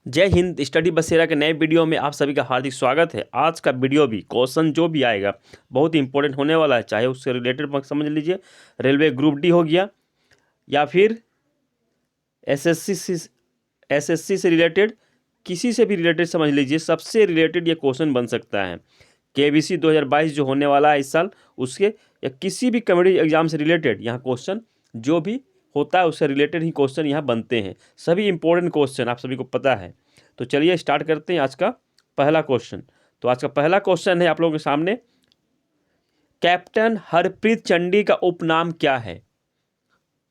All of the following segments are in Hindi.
जय हिंद। स्टडी बसेरा के नए वीडियो में आप सभी का हार्दिक स्वागत है। आज का वीडियो भी क्वेश्चन जो भी आएगा बहुत ही इंपॉर्टेंट होने वाला है, चाहे उससे रिलेटेड समझ लीजिए रेलवे ग्रुप डी हो गया या फिर एसएससी से रिलेटेड, किसी से भी रिलेटेड समझ लीजिए, सबसे रिलेटेड ये क्वेश्चन बन सकता है। केबीसी 2022 जो होने वाला है इस साल, उसके या किसी भी कॉम्पिटिटिव एग्जाम से रिलेटेड यहाँ क्वेश्चन जो भी होता है उससे रिलेटेड ही क्वेश्चन यहाँ बनते हैं। सभी इंपॉर्टेंट क्वेश्चन आप सभी को पता है। तो चलिए स्टार्ट करते हैं आज का पहला क्वेश्चन। तो आज का पहला क्वेश्चन है आप लोगों के सामने, कैप्टन हरप्रीत चंडी का उपनाम क्या है?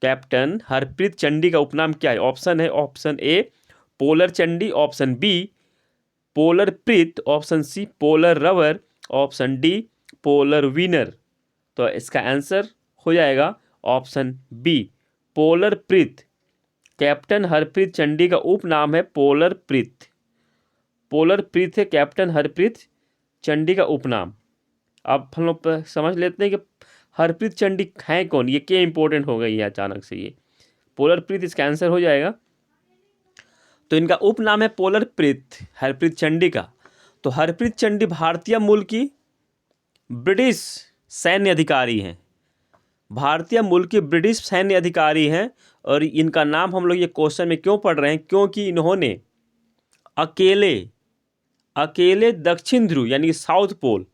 कैप्टन हरप्रीत चंडी का उपनाम क्या है? ऑप्शन है, option A polar Chandi, option B polar Preet, option C polar रवर, ऑप्शन डी पोलर विनर। तो इसका आंसर हो जाएगा option B polar Preet. Captain Harpreet Chandi का उपनाम है पोलर प्रीत। पोलर प्रीत है कैप्टन हरप्रीत चंडी का उपनाम। अब हम लोग समझ लेते हैं कि हरप्रीत चंडी है कौन, ये क्या इंपॉर्टेंट हो गई है अचानक से। ये पोलर प्रीत इसका आंसर हो जाएगा। तो इनका उपनाम है पोलर प्रीत, हरप्रीत चंडी का। तो हरप्रीत चंडी भारतीय मूल की ब्रिटिश सैन्य अधिकारी हैं। भारतीय मूल के ब्रिटिश सैन्य अधिकारी हैं। और इनका नाम हम लोग ये क्वेश्चन में क्यों पढ़ रहे हैं, क्योंकि इन्होंने अकेले दक्षिण ध्रुव यानी साउथ पोल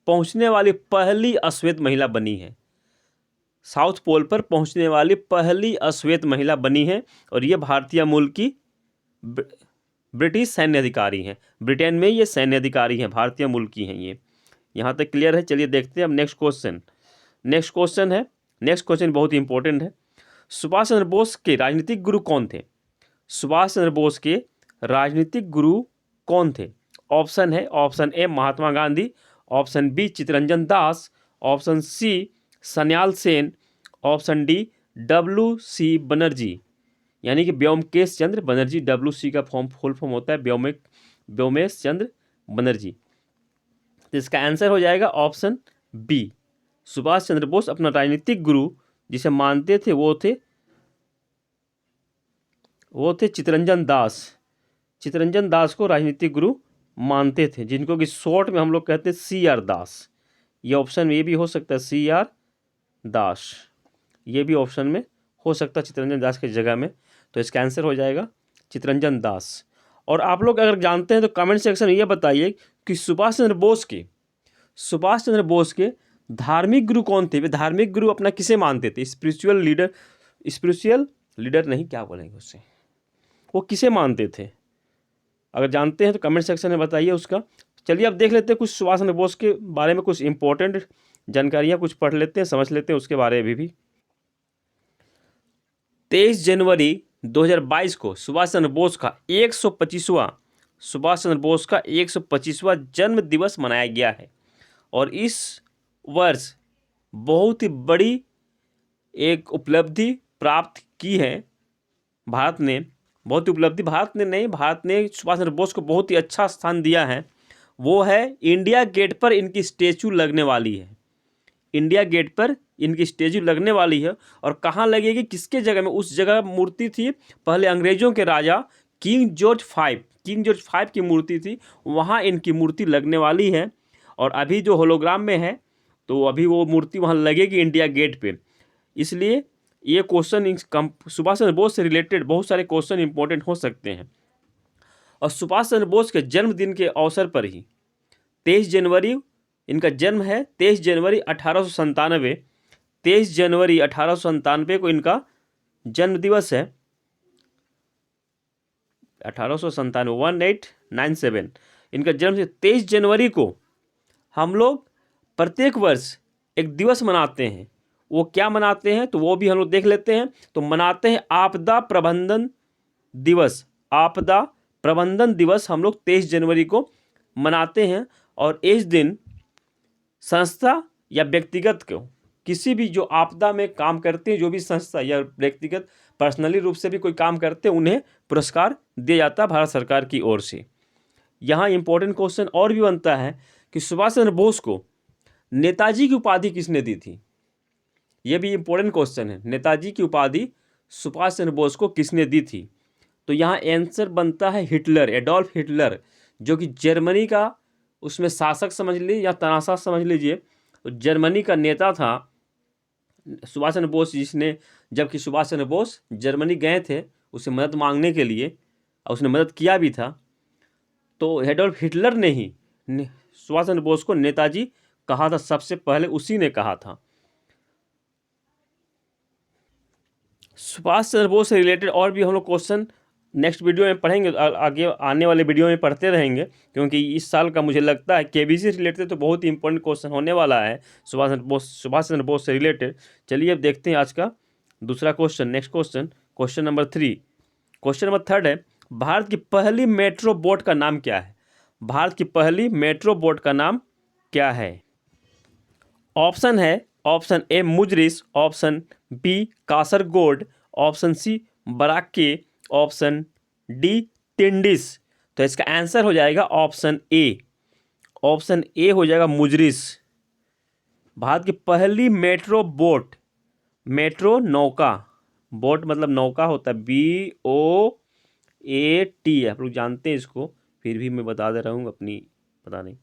पहुंचने वाली पहली अश्वेत महिला बनी है। साउथ पोल पर पहुंचने वाली पहली अश्वेत महिला बनी है और ये भारतीय मूल की ब्रिटिश सैन्य अधिकारी हैं। ब्रिटेन में ये सैन्य अधिकारी हैं, भारतीय मूल की हैं ये। यहाँ तक क्लियर है। चलिए देखते हैं अब नेक्स्ट क्वेश्चन। नेक्स्ट क्वेश्चन बहुत ही इंपॉर्टेंट है। सुभाष चंद्र बोस के राजनीतिक गुरु कौन थे? सुभाष चंद्र बोस के राजनीतिक गुरु कौन थे? ऑप्शन है, option A Mahatma Gandhi, option B Chittaranjan Das, option C Sanyal Sen, option D WC Banerjee यानी कि व्योमकेश चंद्र बनर्जी। WC का फुल फॉर्म होता है व्योमेश चंद्र बनर्जी। तो इसका आंसर हो जाएगा ऑप्शन बी। सुभाष चंद्र बोस अपना राजनीतिक गुरु जिसे मानते थे वो थे चित्तरंजन दास। चित्तरंजन दास को राजनीतिक गुरु मानते थे, जिनको कि शॉर्ट में हम लोग कहते हैं CR दास। ये ऑप्शन में ये भी हो सकता है CR दास, ये भी ऑप्शन में हो सकता है चित्तरंजन दास की जगह में। तो इसका आंसर हो जाएगा चित्तरंजन दास। और आप लोग अगर जानते हैं तो कमेंट सेक्शन में ये बताइए कि सुभाष चंद्र बोस के धार्मिक गुरु कौन थे? वे धार्मिक गुरु अपना किसे मानते थे? स्पिरिचुअल लीडर नहीं, क्या बोलेंगे उससे, वो किसे मानते थे? अगर जानते हैं तो कमेंट सेक्शन में बताइए उसका। चलिए अब देख लेते हैं कुछ सुभाष चंद्र बोस के बारे में, कुछ इंपॉर्टेंट जानकारियां कुछ पढ़ लेते हैं, समझ लेते हैं उसके बारे में भी। 23 जनवरी 2022 को सुभाष चंद्र बोस का 125वां जन्म दिवस मनाया गया है। और इस वर्ष बहुत ही बड़ी एक उपलब्धि प्राप्त की है भारत ने। बहुत ही उपलब्धि भारत ने सुभाष चंद्र बोस को बहुत ही अच्छा स्थान दिया है। वो है इंडिया गेट पर इनकी स्टेचू लगने वाली है। इंडिया गेट पर इनकी स्टेचू लगने वाली है। और कहाँ लगेगी, किसके जगह में? उस जगह मूर्ति थी पहले अंग्रेजों के राजा किंग जॉर्ज फाइव की मूर्ति थी, वहाँ इनकी मूर्ति लगने वाली है। और अभी जो होलोग्राम में है तो अभी वो मूर्ति वहाँ लगेगी इंडिया गेट पे। इसलिए ये क्वेश्चन सुभाष चंद्र बोस से रिलेटेड बहुत सारे क्वेश्चन इंपॉर्टेंट हो सकते हैं। और सुभाष चंद्र बोस के जन्मदिन के अवसर पर ही 23 जनवरी इनका जन्म है। 23 जनवरी 1897 को इनका जन्म दिवस है। 1897 इनका जन्म से 23 जनवरी को हम लोग प्रत्येक वर्ष एक दिवस मनाते हैं। वो क्या मनाते हैं तो वो भी हम लोग देख लेते हैं। तो मनाते हैं आपदा प्रबंधन दिवस। आपदा प्रबंधन दिवस हम लोग 23 जनवरी को मनाते हैं। और इस दिन संस्था या व्यक्तिगत को, किसी भी जो आपदा में काम करते हैं, जो भी संस्था या व्यक्तिगत पर्सनली रूप से भी कोई काम करते हैं, उन्हें पुरस्कार दिया जाता है भारत सरकार की ओर से। यहाँ इंपॉर्टेंट क्वेश्चन और भी बनता है कि सुभाष चंद्र बोस को नेताजी की उपाधि किसने दी थी? यह भी इंपॉर्टेंट क्वेश्चन है। नेताजी की उपाधि सुभाष चंद्र बोस को किसने दी थी? तो यहाँ आंसर बनता है हिटलर, एडोल्फ हिटलर, जो कि जर्मनी का उसमें शासक समझ लीजिए या तानाशाह समझ लीजिए। तो जर्मनी का नेता था सुभाष चंद्र बोस, जिसने, जबकि सुभाष चंद्र बोस जर्मनी गए थे उसे मदद मांगने के लिए और उसने मदद किया भी था। तो एडोल्फ हिटलर ने ही सुभाष चंद्र बोस को नेताजी कहा था, सबसे पहले उसी ने कहा था। सुभाष चंद्र बोस से रिलेटेड और भी हम लोग क्वेश्चन नेक्स्ट वीडियो में पढ़ेंगे, आगे आने वाले वीडियो में पढ़ते रहेंगे, क्योंकि इस साल का मुझे लगता है केबीसी रिलेटेड तो बहुत ही इंपॉर्टेंट क्वेश्चन होने वाला है सुभाष चंद्र बोस से रिलेटेड। चलिए अब देखते हैं आज का दूसरा question, next question, question number 3। Question number 3 है, भारत की पहली मेट्रो बोट का नाम क्या है? भारत की पहली मेट्रो बोट का नाम क्या है? ऑप्शन है, option A Muziris, option B Kasaragod, option C Barake, option D Tyndis. तो इसका आंसर हो जाएगा ऑप्शन ए, ऑप्शन ए हो जाएगा मुजरिस। भारत की पहली मेट्रो बोट, मेट्रो नौका, बोट मतलब नौका होता है, BOAT, आप लोग जानते हैं इसको, फिर भी मैं बता दे रहा हूँ, अपनी पता नहीं।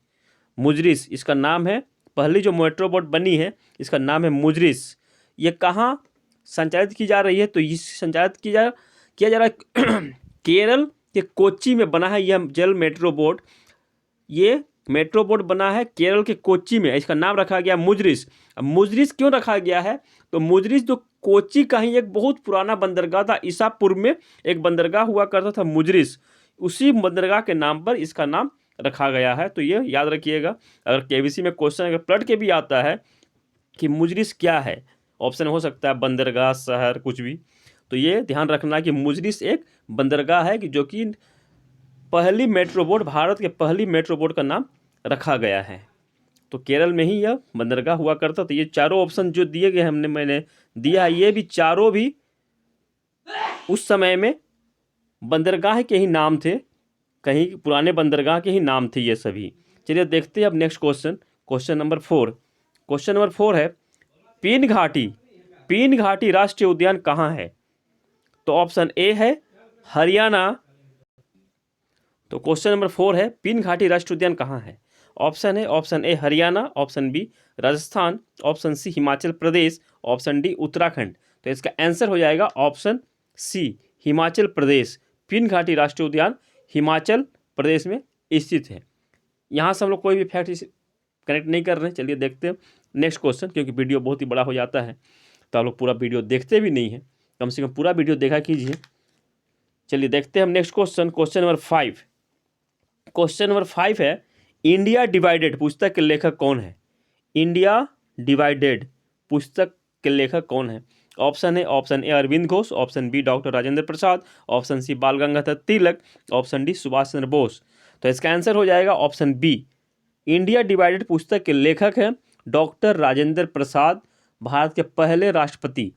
मुजरिस इसका नाम है, पहली जो मेट्रो बोट बनी है इसका नाम है मुजरिस। ये कहाँ संचालित की जा रही है? तो ये संचालित किया जा रहा है केरल के कोच्चि में बना है यह जल मेट्रो बोट। ये मेट्रो बोट बना है केरल के कोच्चि में, इसका नाम रखा गया मुजरिस। अब मुजरिस क्यों रखा गया है? तो मुजरिस जो कोच्चि का ही एक बहुत पुराना बंदरगाह था, ईसापुर में एक बंदरगाह हुआ करता था मुजरिस, उसी बंदरगाह के नाम पर इसका नाम रखा गया है। तो ये याद रखिएगा, अगर केबीसी में क्वेश्चन अगर पलट के भी आता है कि मुजरिस क्या है, ऑप्शन हो सकता है बंदरगाह, शहर, कुछ भी, तो ये ध्यान रखना कि मुजरिस एक बंदरगाह है कि जो कि पहली मेट्रो बोट, भारत के पहली मेट्रो बोट का नाम रखा गया है। तो केरल में ही यह बंदरगाह हुआ करता। तो ये चारों ऑप्शन जो दिए गए मैंने दिया है, ये भी चारों भी उस समय में बंदरगाह के ही नाम थे, कहीं पुराने बंदरगाह के ही नाम थे ये सभी। चलिए देखते हैं अब next question, question number 4। Question number 4 है, पीन घाटी राष्ट्रीय उद्यान कहाँ है? तो ऑप्शन ए है हरियाणा। तो क्वेश्चन नंबर 4 है, पीन घाटी राष्ट्रीय उद्यान कहाँ है? ऑप्शन है, option A Haryana, option B Rajasthan, option C Himachal Pradesh, option D Uttarakhand. तो इसका आंसर हो जाएगा ऑप्शन सी, हिमाचल प्रदेश। पीन घाटी राष्ट्रीय उद्यान हिमाचल प्रदेश में स्थित है। यहाँ से हम लोग कोई भी फैक्ट कनेक्ट नहीं कर रहे हैं। चलिए देखते हैं नेक्स्ट क्वेश्चन, क्योंकि वीडियो बहुत ही बड़ा हो जाता है तो आप लोग पूरा वीडियो देखते भी नहीं हैं, कम से कम पूरा वीडियो देखा कीजिए। चलिए देखते हैं हम next question, question number 5। Question number 5 है, इंडिया डिवाइडेड पुस्तक के लेखक कौन है? इंडिया डिवाइडेड पुस्तक के लेखक कौन है? ऑप्शन है, option A Arvind Ghosh, option B doctor Rajendra Prasad, option C Bal Gangadhar Tilak, option D Subhash Chandra Bose. तो इसका आंसर हो जाएगा ऑप्शन बी, इंडिया डिवाइडेड पुस्तक के लेखक हैं डॉक्टर राजेंद्र प्रसाद। भारत के पहले राष्ट्रपति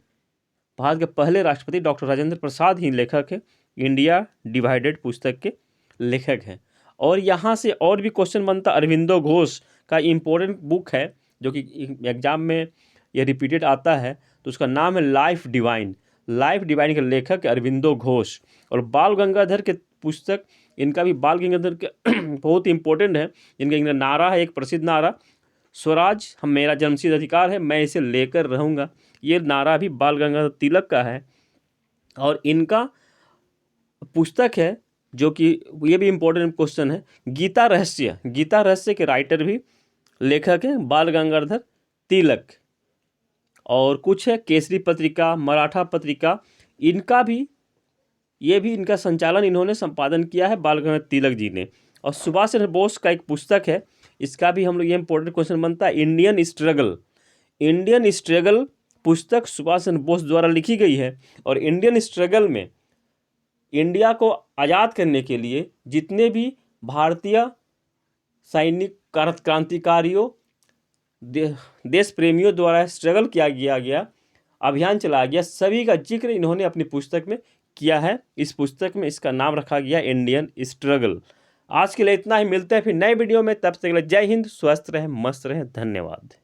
डॉक्टर राजेंद्र प्रसाद ही लेखक है, इंडिया डिवाइडेड पुस्तक के लेखक हैं। और यहाँ से और भी क्वेश्चन बनता, अरविंदो घोष का इम्पोर्टेंट बुक है जो कि एग्जाम में यह रिपीटेड आता है, तो उसका नाम है लाइफ डिवाइन के लेखक अरविंदो घोष। और बाल गंगाधर के पुस्तक, इनका भी बाल गंगाधर के बहुत ही इंपॉर्टेंट है। इनका नारा है, एक प्रसिद्ध नारा, स्वराज हम मेरा जन्मसिद्ध अधिकार है, मैं इसे लेकर रहूँगा। ये नारा भी बाल गंगाधर तिलक का है। और इनका पुस्तक है जो कि ये भी इम्पोर्टेंट क्वेश्चन है, गीता रहस्य के राइटर भी लेखक हैं बाल गंगाधर तिलक। और कुछ है केसरी पत्रिका, मराठा पत्रिका, इनका भी इनका संचालन इन्होंने संपादन किया है बाल गंगाधर तिलक जी ने। और सुभाष चंद्र बोस का एक पुस्तक है, इसका भी हम लोग ये इंपॉर्टेंट क्वेश्चन बनता है, इंडियन स्ट्रगल पुस्तक सुभाष चंद्र बोस द्वारा लिखी गई है। और इंडियन स्ट्रगल में इंडिया को आज़ाद करने के लिए जितने भी भारतीय सैनिक क्रांतिकारियों, देश प्रेमियों द्वारा स्ट्रगल किया गया, अभियान चलाया गया, सभी का जिक्र इन्होंने अपनी पुस्तक में किया है। इस पुस्तक में इसका नाम रखा गया इंडियन स्ट्रगल। आज के लिए इतना ही, मिलते हैं फिर नए वीडियो में, तब तक के लिए जय हिंद, स्वस्थ रहें, मस्त रहें, धन्यवाद।